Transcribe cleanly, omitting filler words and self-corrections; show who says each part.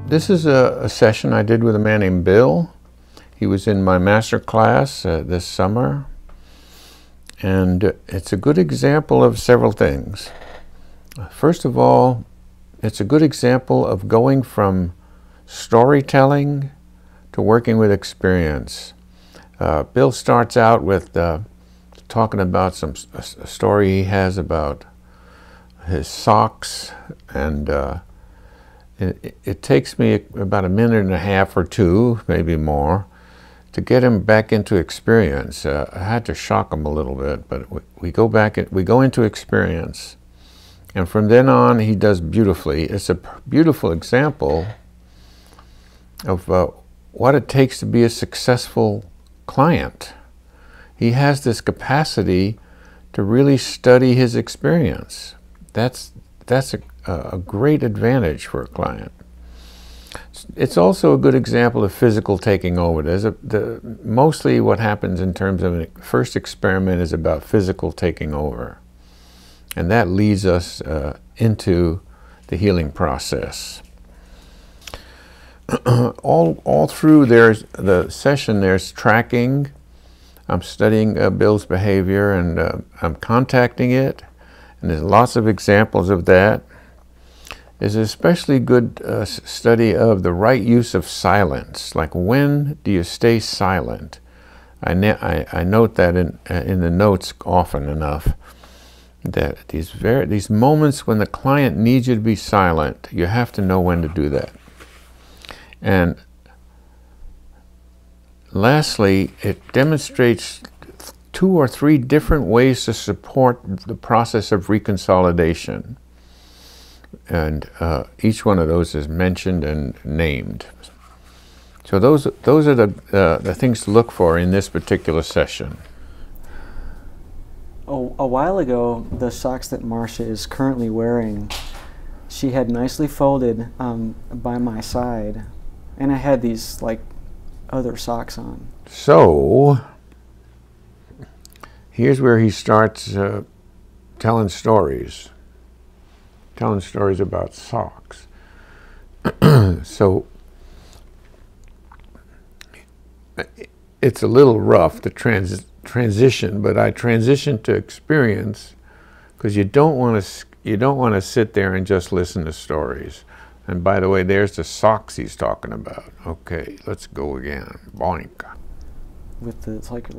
Speaker 1: This is a session I did with a man named Bill. He was in my master class this summer, and it's a good example of several things. First of all, it's a good example of going from storytelling to working with experience. Bill starts out with talking about a story he has about his socks, and it takes me about a minute and a half or two, maybe more, to get him back into experience. I had to shock him a little bit, but we go into experience, and from then on he does beautifully. It's a beautiful example of what it takes to be a successful client. He has this capacity to really study his experience. That's a great advantage for a client. It's also a good example of physical taking over. Mostly what happens in terms of a first experiment is about physical taking over. And that leads us into the healing process. all through the session there's tracking. I'm studying Bill's behavior, and I'm contacting it. And there's lots of examples of that. There's an especially good study of the right use of silence. Like, when do you stay silent? I note that in the notes often enough, that these moments when the client needs you to be silent, you have to know when to do that. And lastly, it demonstrates 2 or 3 different ways to support the process of reconsolidation. And each one of those is mentioned and named. So those are the things to look for in this particular session.
Speaker 2: A while ago, the socks that Marcia is currently wearing, she had nicely folded by my side, and I had these like other socks on.
Speaker 1: So here's where he starts telling stories about socks. So it's a little rough, the transition, but I transition to experience, because you don't want to sit there and just listen to stories. And by the way, there's the socks he's talking about. Okay, let's go again. Boink.
Speaker 2: With the, it's like